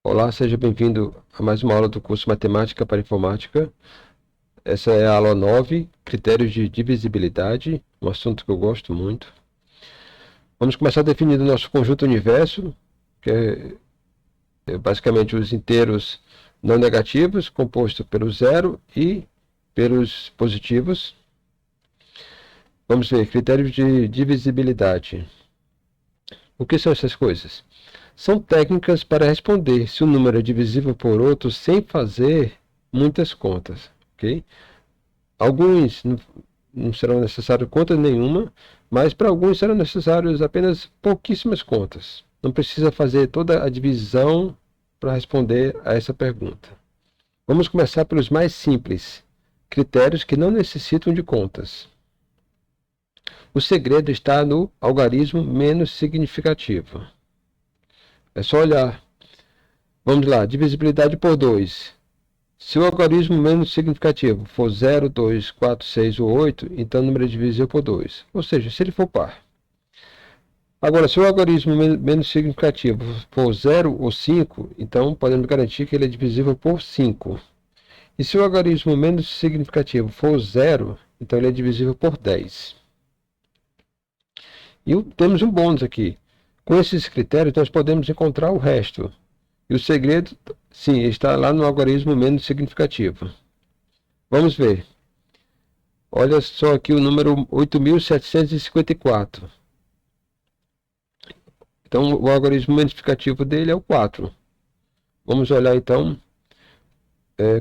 Olá, seja bem-vindo a mais uma aula do curso Matemática para Informática. Essa é a aula 9, Critérios de Divisibilidade, um assunto que eu gosto muito. Vamos começar definindo o nosso conjunto universo, que é basicamente os inteiros não negativos, composto pelo zero e pelos positivos. Vamos ver, critérios de divisibilidade. O que são essas coisas? São técnicas para responder se o número é divisível por outro sem fazer muitas contas, ok? Alguns não serão necessárias conta nenhuma, mas para alguns serão necessárias apenas pouquíssimas contas. Não precisa fazer toda a divisão para responder a essa pergunta. Vamos começar pelos mais simples, critérios que não necessitam de contas. O segredo está no algarismo menos significativo. É só olhar. Vamos lá, divisibilidade por 2. Se o algarismo menos significativo for 0, 2, 4, 6 ou 8, então o número é divisível por 2. Ou seja, se ele for par. Agora, se o algarismo menos significativo for 0 ou 5, então podemos garantir que ele é divisível por 5. E se o algarismo menos significativo for 0, então ele é divisível por 10. E temos um bônus aqui. Com esses critérios, nós podemos encontrar o resto. E o segredo, sim, está lá no algarismo menos significativo. Vamos ver. Olha só aqui o número 8.754. Então, o algarismo menos significativo dele é o 4. Vamos olhar, então,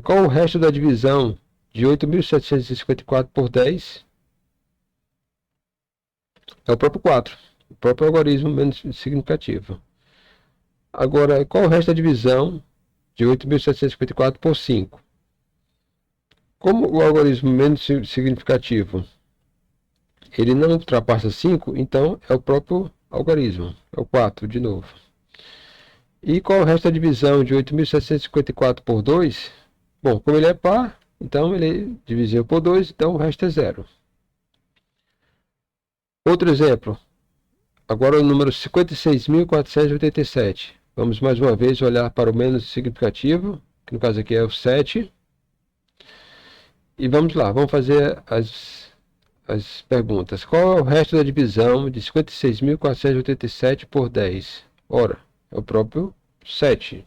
qual o resto da divisão de 8.754 por 10? É o próprio 4. O próprio algarismo menos significativo. Agora, qual o resto da divisão de 8.754 por 5? Como o algarismo menos significativo ele não ultrapassa 5, então é o próprio algarismo, é o 4 de novo. E qual o resto da divisão de 8.754 por 2? Bom, como ele é par, então ele é divisível por 2, então o resto é 0. Outro exemplo, agora o número 56.487. Vamos mais uma vez olhar para o menos significativo, que no caso aqui é o 7. E vamos lá, vamos fazer as perguntas. Qual é o resto da divisão de 56.487 por 10? Ora, é o próprio 7.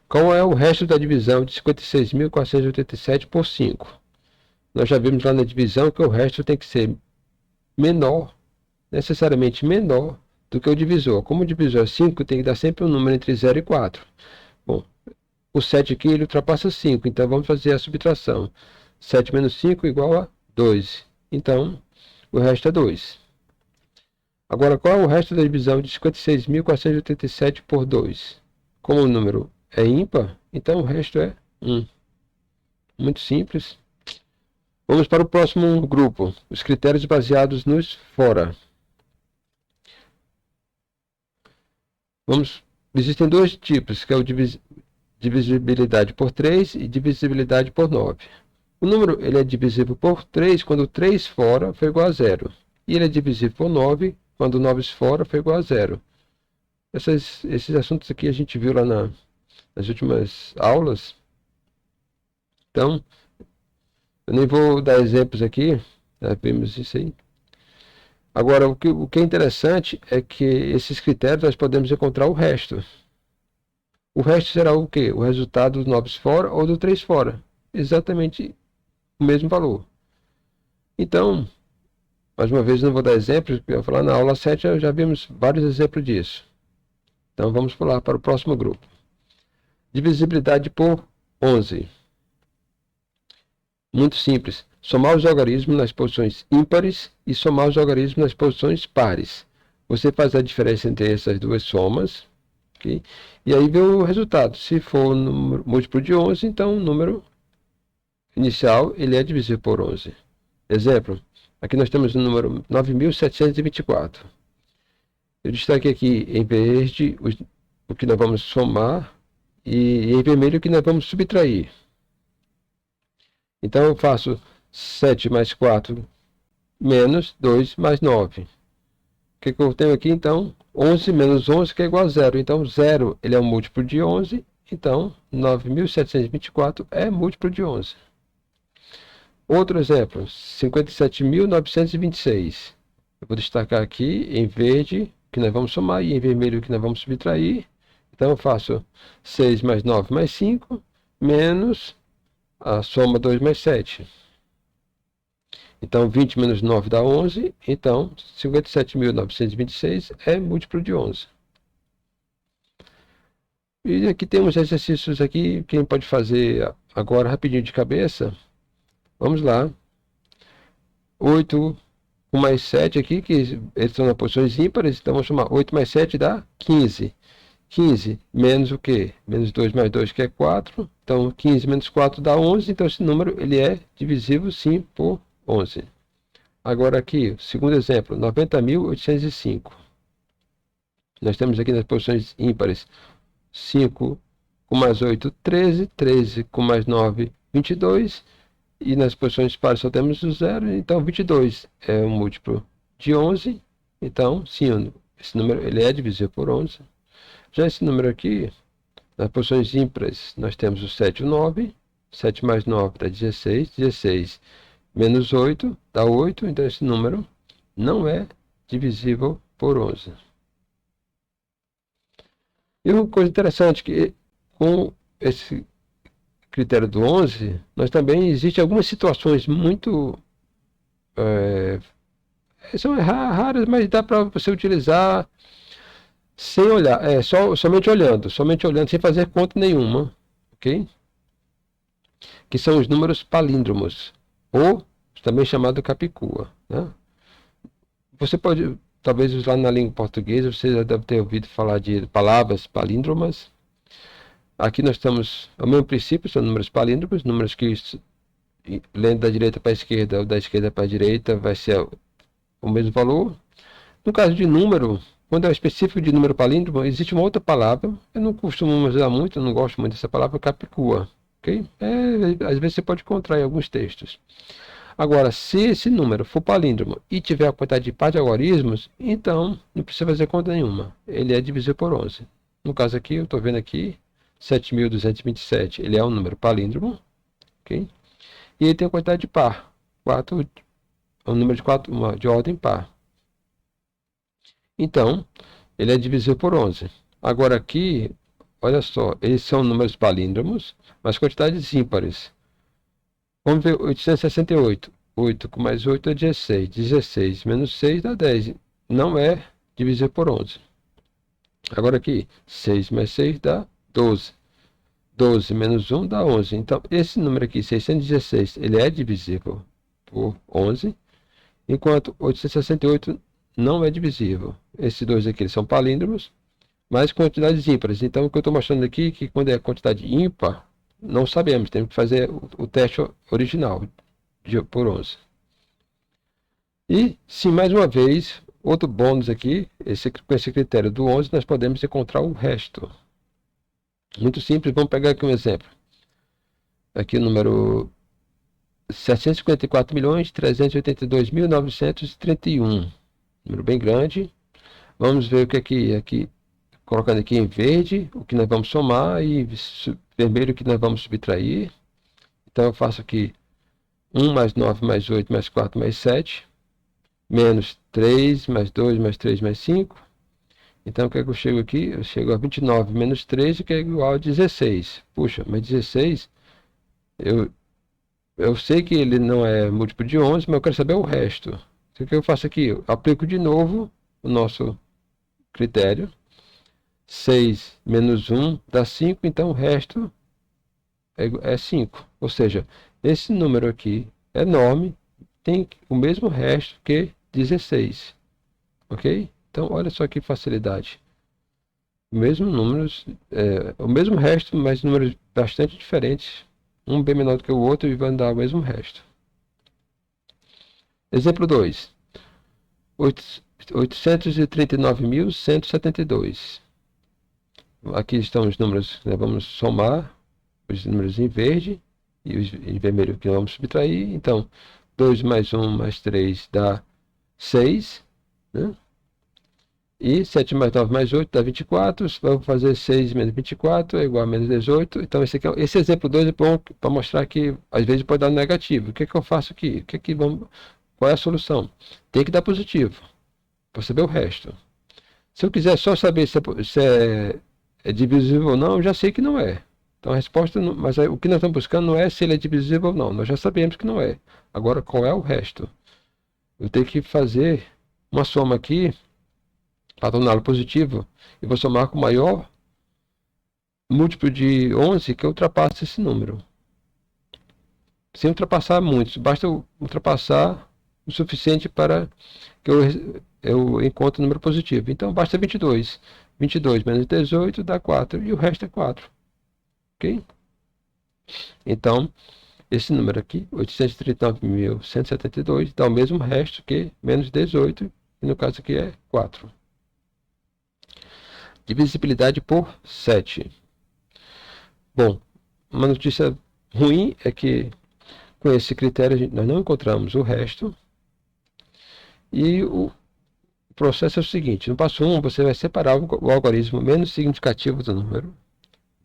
Qual é o resto da divisão de 56.487 por 5? Nós já vimos lá na divisão que o resto tem que ser menor, necessariamente menor do que o divisor. Como o divisor é 5, tem que dar sempre um número entre 0 e 4. Bom, o 7 aqui ele ultrapassa 5, então vamos fazer a subtração. 7 menos 5 igual a 2. Então, o resto é 2. Agora, qual é o resto da divisão de 56.487 por 2? Como o número é ímpar, então o resto é 1. Muito simples. Vamos para o próximo grupo, os critérios baseados nos fora. Existem dois tipos, que é o divisibilidade por 3 e divisibilidade por 9. O número ele é divisível por 3 quando 3 fora for igual a 0. E ele é divisível por 9 quando 9 fora for igual a 0. Esses assuntos aqui a gente viu lá nas últimas aulas. Então, eu nem vou dar exemplos aqui. Já vimos isso aí. Agora, o que é interessante é que esses critérios nós podemos encontrar o resto. O resto será o quê? O resultado do 9 fora ou do 3 fora. Exatamente o mesmo valor. Então, mais uma vez não vou dar exemplos, porque eu vou falar na aula 7 já vimos vários exemplos disso. Então vamos pular para o próximo grupo. Divisibilidade por 11. Muito simples. Somar os algarismos nas posições ímpares e somar os algarismos nas posições pares. Você faz a diferença entre essas duas somas, okay? E aí vê o resultado. Se for um múltiplo de 11, então o número inicial ele é divisível por 11. Exemplo, aqui nós temos o número 9.724. Eu destaquei aqui em verde o que nós vamos somar e em vermelho o que nós vamos subtrair. Então eu faço 7 mais 4 menos 2 mais 9. que eu tenho aqui então? 11 menos 11 que é igual a zero. Então 0 ele é um múltiplo de 11. Então 9.724 é múltiplo de 11. Outro exemplo, 57.926. Eu vou destacar aqui em verde que nós vamos somar e em vermelho que nós vamos subtrair. Então eu faço 6 mais 9 mais 5 menos a soma 2 mais 7. Então 20 menos 9 dá 11. Então 57.926 é múltiplo de 11. E aqui temos exercícios aqui que a gente pode fazer agora rapidinho de cabeça. Vamos lá. 8 com mais 7 aqui, que eles estão nas posições ímpares, então vamos somar 8 mais 7 dá 15. 15 menos o quê? Menos 2 mais 2, que é 4. Então 15 menos 4 dá 11, então esse número ele é divisível sim por 11. Agora aqui, segundo exemplo, 90.805. Nós temos aqui nas posições ímpares 5 com mais 8, 13. 13 com mais 9, 22. E nas posições pares só temos o 0, então 22 é um múltiplo de 11. Então, sim, esse número ele é divisível por 11. Já esse número aqui, nas posições ímpares, nós temos o 7 e o 9. 7 mais 9 dá 16. 16 menos 8 dá 8. Então, esse número não é divisível por 11. E uma coisa interessante que com esse critério do 11, nós também existem algumas situações muito são raras, mas dá para você utilizar sem olhar, somente olhando, sem fazer conta nenhuma, ok? Que são os números palíndromos, ou também chamado capicua, né? Você pode, talvez usar na língua portuguesa, você já deve ter ouvido falar de palavras palíndromas. Aqui nós estamos, ao mesmo princípio, são números palíndromos, números que, lendo da direita para a esquerda ou da esquerda para a direita, vai ser o mesmo valor. No caso de número, quando é específico de número palíndromo, existe uma outra palavra, eu não costumo usar muito, eu não gosto muito dessa palavra, capicua, ok? Às vezes você pode encontrar em alguns textos. Agora, se esse número for palíndromo e tiver a quantidade de par de algarismos, então não precisa fazer conta nenhuma, ele é divisível por 11. No caso aqui, eu estou vendo aqui, 7.227, ele é um número palíndromo, ok? E ele tem a quantidade de par, 4, um número de, 4, de ordem par. Então, ele é divisível por 11. Agora aqui, olha só, eles são números palíndromos, mas quantidades ímpares. Vamos ver 868. 8 com mais 8 é 16. 16 menos 6 dá 10. Não é divisível por 11. Agora aqui, 6 mais 6 dá 12. 12 menos 1 dá 11. Então, esse número aqui, 616, ele é divisível por 11, enquanto 868 não é divisível. Esses dois aqui eles são palíndromos, mas quantidades ímpares. Então, o que eu estou mostrando aqui é que quando é quantidade ímpar, não sabemos, temos que fazer o teste original por 11. E, sim, mais uma vez, outro bônus aqui, com esse critério do 11, nós podemos encontrar o resto. Muito simples, vamos pegar aqui um exemplo. Aqui o número 754.382.931. Número bem grande. Vamos ver o que aqui, colocando aqui em verde, o que nós vamos somar, e vermelho o que nós vamos subtrair. Então eu faço aqui 1 mais 9 mais 8 mais 4 mais 7, menos 3 mais 2 mais 3 mais 5. Então o que é que eu chego aqui? Eu chego a 29 menos 13, que é igual a 16. Puxa, mas 16, eu sei que ele não é múltiplo de 11, mas eu quero saber o resto. Então, o que eu faço aqui? Eu aplico de novo o nosso critério. 6 menos 1 dá 5, então o resto é 5. Ou seja, esse número aqui enorme tem o mesmo resto que 16. Ok? Então, olha só que facilidade. O mesmo o mesmo resto, mas números bastante diferentes. Um bem menor do que o outro e vai dar o mesmo resto. Exemplo 2. 839.172. Aqui estão os números, né? Vamos somar os números em verde e os em vermelho que vamos subtrair. Então, 2 mais 1 mais 3 dá 6, né? E 7 mais 9 mais 8 dá 24. Vamos fazer 6 menos 24 é igual a menos 18. Então esse exemplo 2 é bom para mostrar que às vezes pode dar negativo. O que eu faço aqui? Qual é a solução? Tem que dar positivo para saber o resto. Se eu quiser só saber se é divisível ou não, eu já sei que não é. Então a resposta, mas o que nós estamos buscando não é se ele é divisível ou não. Nós já sabemos que não é. Agora, qual é o resto? Eu tenho que fazer uma soma aqui para torná-lo positivo e vou somar com o maior múltiplo de 11 que ultrapasse esse número. Sem ultrapassar muito, basta ultrapassar o suficiente para que eu encontre o número positivo. Então basta 22. 22 menos 18 dá 4 e o resto é 4. Ok? Então, esse número aqui, 839.172, dá o mesmo resto que menos 18, e no caso aqui é 4. Divisibilidade por 7. Bom, uma notícia ruim é que com esse critério nós não encontramos o resto. E o processo é o seguinte: no passo 1 você vai separar o algarismo menos significativo do número,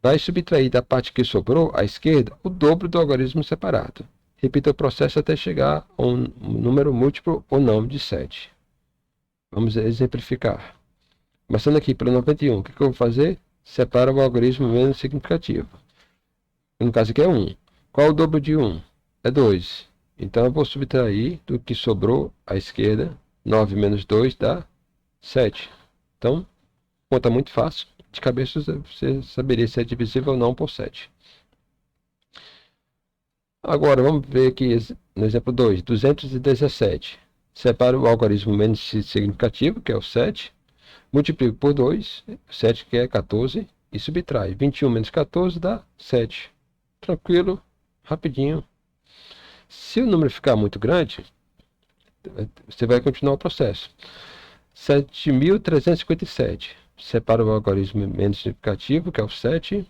vai subtrair da parte que sobrou à esquerda o dobro do algarismo separado. Repita o processo até chegar a um número múltiplo ou não de 7. Vamos exemplificar. Começando aqui pelo 91, o que eu vou fazer? Separa o algarismo menos significativo. No caso aqui é 1. Qual é o dobro de 1? É 2. Então eu vou subtrair do que sobrou à esquerda. 9 menos 2 dá 7. Então, conta muito fácil. De cabeça você saberia se é divisível ou não por 7. Agora vamos ver aqui no exemplo 2. 217. Separa o algarismo menos significativo, que é o 7. Multiplico por 2, 7 que é 14. E subtrai. 21 menos 14 dá 7. Tranquilo, rapidinho. Se o número ficar muito grande, você vai continuar o processo. 7.357. Separa o algarismo menos significativo, que é o 7.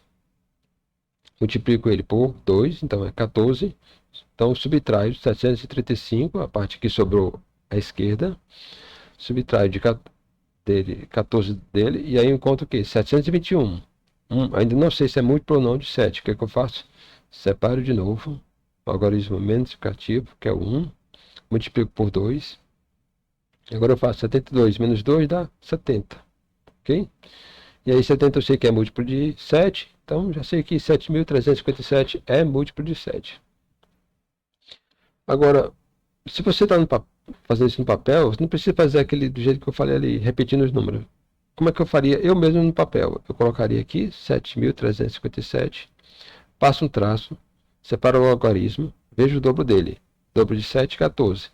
Multiplico ele por 2, então é 14. Então subtrai 735, a parte que sobrou à esquerda. Subtrai de 14 dele, e aí eu encontro o quê? 721. Ainda não sei se é múltiplo ou não de 7. O que é que eu faço? Separo de novo o algarismo menos significativo, que é o 1. Multiplico por 2. Agora eu faço 72 menos 2 dá 70. Ok? E aí 70 eu sei que é múltiplo de 7. Então já sei que 7.357 é múltiplo de 7. Agora, se você está fazendo isso no papel, você não precisa fazer aquele do jeito que eu falei ali, repetindo os números. Como é que eu faria eu mesmo no papel? Eu colocaria aqui 7.357, passo um traço, separo o algarismo, vejo o dobro dele. Dobro de 7, 14.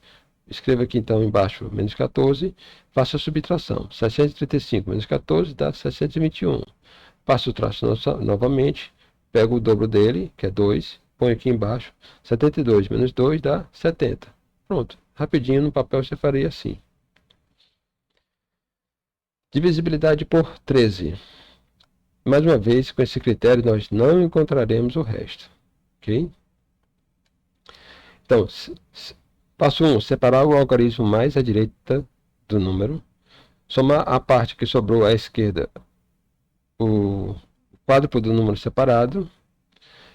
Escreva aqui então embaixo menos 14, faço a subtração. 735 menos 14 dá 721. Passo o traço novamente, pego o dobro dele, que é 2, ponho aqui embaixo. 72 menos 2 dá 70. Pronto, rapidinho no papel você faria assim. Divisibilidade por 13. Mais uma vez, com esse critério, nós não encontraremos o resto. Ok? Então, passo 1, separar o algarismo mais à direita do número. Somar a parte que sobrou à esquerda, o quádruplo do número separado.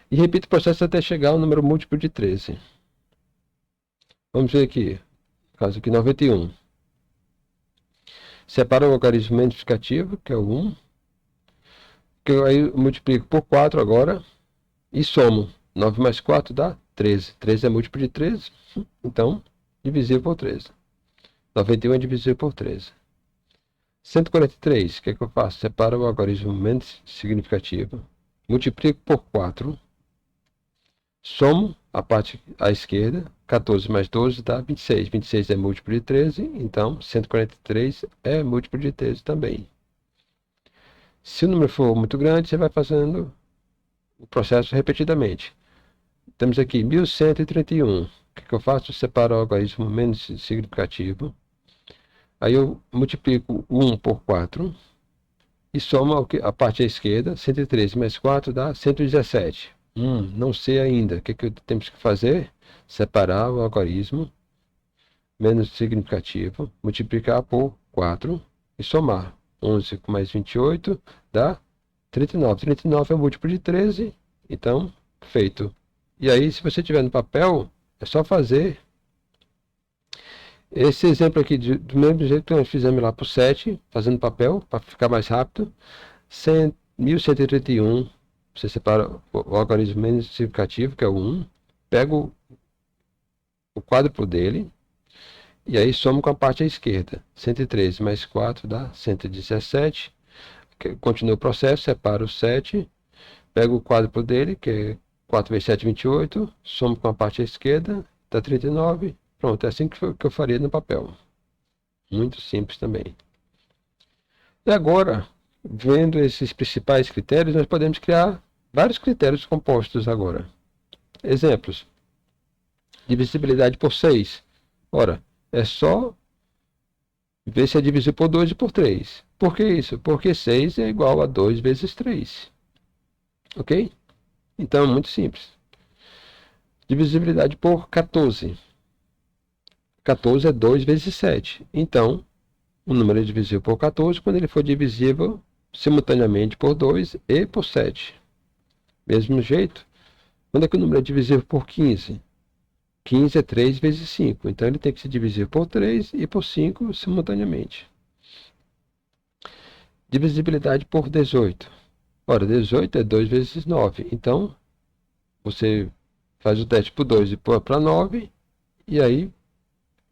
E repito o processo até chegar ao número múltiplo de 13. Vamos ver aqui. No caso aqui, 91. Separa o algarismo menos significativo, que é o 1. Que eu aí multiplico por 4 agora. E somo. 9 mais 4 dá 13. 13 é múltiplo de 13. Então, divisível por 13. 91 é divisível por 13. 143. O que é que eu faço? Separa o algarismo menos significativo. Multiplico por 4. Somo a parte à esquerda. 14 mais 12 dá 26. 26 é múltiplo de 13. Então, 143 é múltiplo de 13 também. Se o número for muito grande, você vai fazendo o processo repetidamente. Temos aqui 1131. O que eu faço? Separo o algarismo menos significativo. Aí eu multiplico 1 por 4. E somo a parte à esquerda. 113 mais 4 dá 117. Não sei ainda. O que temos que fazer? Separar o algarismo menos significativo. Multiplicar por 4. e somar. 11 com mais 28 dá 39. 39 é um múltiplo de 13, então, feito. E aí, se você tiver no papel, é só fazer esse exemplo aqui, do mesmo jeito que nós fizemos lá para o 7, fazendo papel, para ficar mais rápido. 1131, você separa o algarismo menos significativo, que é o 1, pega o quádruplo dele, e aí soma com a parte à esquerda. 113 mais 4 dá 117. Continua o processo, separa o 7, pega o quádruplo dele, que é 4 vezes 7, 28, soma com a parte à esquerda, dá 39. Pronto, é assim que eu faria no papel. Muito simples também. E agora, vendo esses principais critérios, nós podemos criar vários critérios compostos agora. Exemplos. Divisibilidade por 6. Ora, é só ver se é divisível por 2 e por 3. Por que isso? Porque 6 é igual a 2 vezes 3. Ok? Então é muito simples. Divisibilidade por 14. 14 é 2 vezes 7. Então, o número é divisível por 14 quando ele for divisível simultaneamente por 2 e por 7. Mesmo jeito, quando é que o número é divisível por 15? 15 é 3 vezes 5. Então ele tem que se dividir por 3 e por 5 simultaneamente. Divisibilidade por 18. Ora, 18 é 2 vezes 9. Então, você faz o teste por 2 e põe para 9. E aí,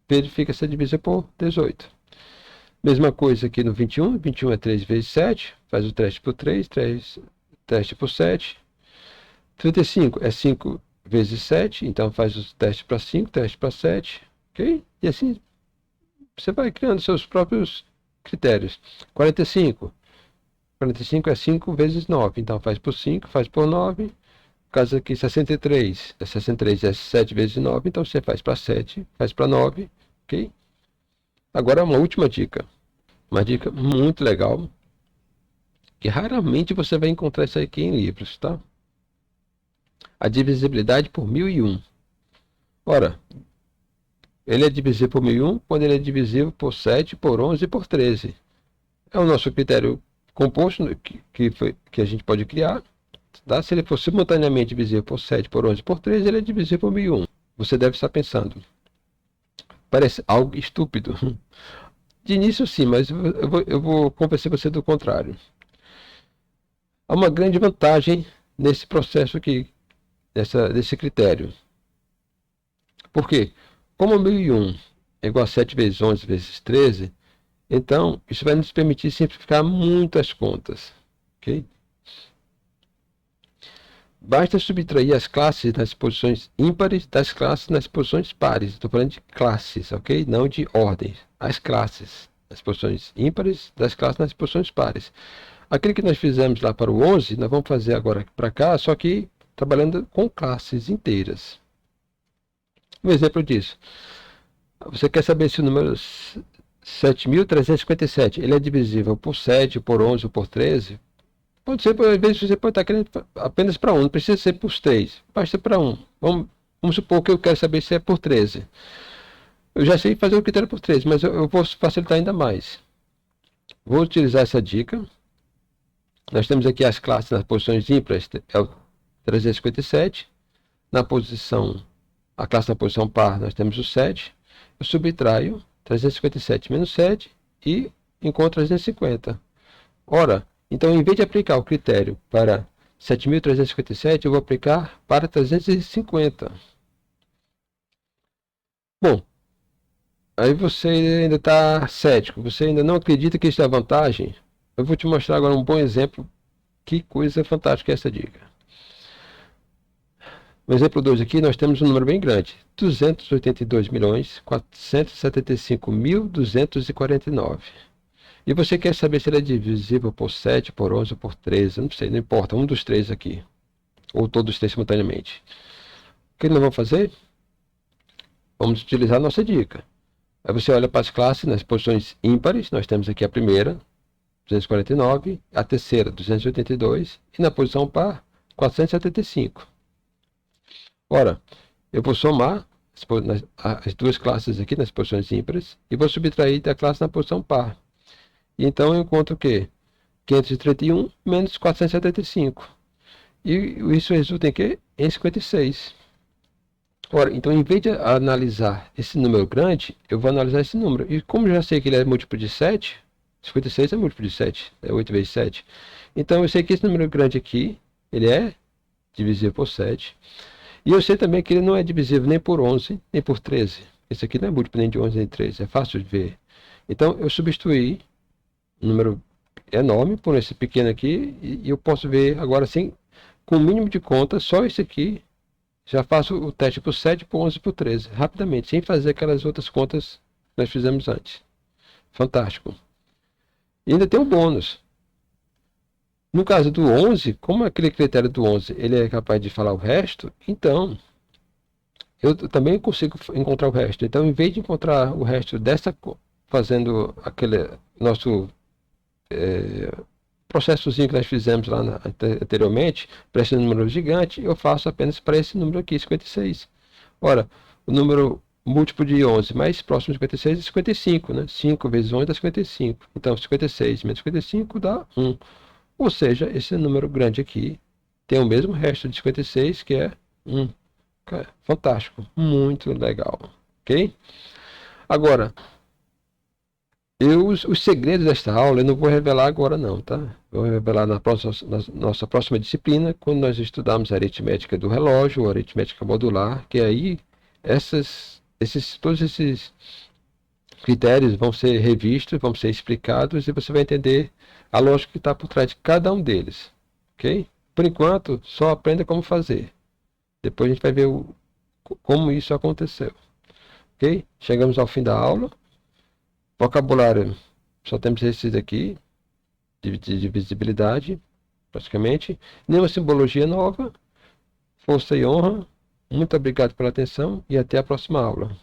verifica se é divisível por 18. Mesma coisa aqui no 21. 21 é 3 vezes 7. Faz o teste por 3. Teste por 7. 35 é 5 vezes 7. Então, faz o teste para 5, teste para 7. Ok? E assim, você vai criando seus próprios critérios. 45. 45 é 5 vezes 9. Então, faz por 5, faz por 9. No caso aqui, 63. 63 é 7 vezes 9. Então, você faz para 7, faz para 9. Ok? Agora, uma última dica. Uma dica muito legal. Que raramente você vai encontrar isso aqui em livros, tá? A divisibilidade por 1001. Ora, ele é divisível por 1001 quando ele é divisível por 7, por 11 e por 13. É o nosso critério composto que a gente pode criar. Tá? Se ele for simultaneamente divisível por 7, por 11 e por 13, ele é divisível por 1001. Você deve estar pensando. Parece algo estúpido. De início sim, mas eu vou convencer você do contrário. Há uma grande vantagem nesse processo aqui, desse critério. Por quê? Como 1001 é igual a 7 vezes 11 vezes 13, então isso vai nos permitir simplificar muitas contas. Ok? Basta subtrair as classes nas posições ímpares das classes nas posições pares. Estou falando de classes, ok? Não de ordens. As classes nas posições ímpares das classes nas posições pares. Aquilo que nós fizemos lá para o 11, nós vamos fazer agora para cá, só que trabalhando com classes inteiras. Um exemplo disso. Você quer saber se o número 7.357 ele é divisível por 7, por 11 ou por 13? Pode ser, às vezes você pode estar querendo apenas para 1, não precisa ser por 3, basta para 1. Vamos supor que eu quero saber se é por 13. Eu já sei fazer o critério por 13, mas eu vou facilitar ainda mais. Vou utilizar essa dica. Nós temos aqui as classes nas posições ímpares, é o 357. A classe na posição par, nós temos o 7. Eu subtraio 357 menos 7 e encontro 350. Ora, então em vez de aplicar o critério para 7.357, eu vou aplicar para 350. Bom, aí você ainda está cético, você ainda não acredita que isso é vantagem? Eu vou te mostrar agora um bom exemplo. Que coisa fantástica é essa dica. No exemplo 2 aqui, nós temos um número bem grande. 282.475.249. E você quer saber se ele é divisível por 7, por 11 ou por 13. Não sei, não importa. Um dos três aqui. Ou todos os três simultaneamente. O que nós vamos fazer? Vamos utilizar a nossa dica. Aí você olha para as classes nas posições ímpares. Nós temos aqui a primeira, 249. A terceira, 282. E na posição par, 475. Ora, eu vou somar as duas classes aqui nas posições ímpares e vou subtrair da classe na posição par. E então eu encontro o quê? 531 menos 475. E isso resulta em quê? Em 56. Ora, então em vez de analisar esse número grande, eu vou analisar esse número. E como eu já sei que ele é múltiplo de 7, 56 é múltiplo de 7, é 8 vezes 7. Então eu sei que esse número grande aqui, ele é divisível por 7. E eu sei também que ele não é divisível nem por 11, nem por 13. Esse aqui não é múltiplo nem de 11 nem de 13, é fácil de ver. Então eu substituí um número enorme por esse pequeno aqui e eu posso ver agora sim, com o mínimo de conta, só esse aqui. Já faço o teste por 7, por 11, por 13, rapidamente, sem fazer aquelas outras contas que nós fizemos antes. Fantástico. E ainda tem um bônus. No caso do 11, como aquele critério do 11 ele é capaz de falar o resto, então eu também consigo encontrar o resto. Então, em vez de encontrar o resto dessa, fazendo aquele nosso processozinho que nós fizemos lá anteriormente, para esse número gigante, eu faço apenas para esse número aqui, 56. Ora, o número múltiplo de 11 mais próximo de 56 é 55, né? 5 vezes 11 dá 55. Então, 56 menos 55 dá 1. Ou seja, esse número grande aqui tem o mesmo resto de 56, que é 1. Fantástico, muito legal, ok? Agora, os segredos desta aula eu não vou revelar agora não, tá? Vou revelar na nossa próxima disciplina, quando nós estudarmos a aritmética do relógio, a aritmética modular, que aí todos esses critérios vão ser revistos, vão ser explicados e você vai entender a lógica que está por trás de cada um deles, ok? Por enquanto, só aprenda como fazer. Depois a gente vai ver como isso aconteceu, ok? Chegamos ao fim da aula. Vocabulário, só temos esses aqui, de divisibilidade, praticamente. Nenhuma simbologia nova. Força e honra. Muito obrigado pela atenção e até a próxima aula.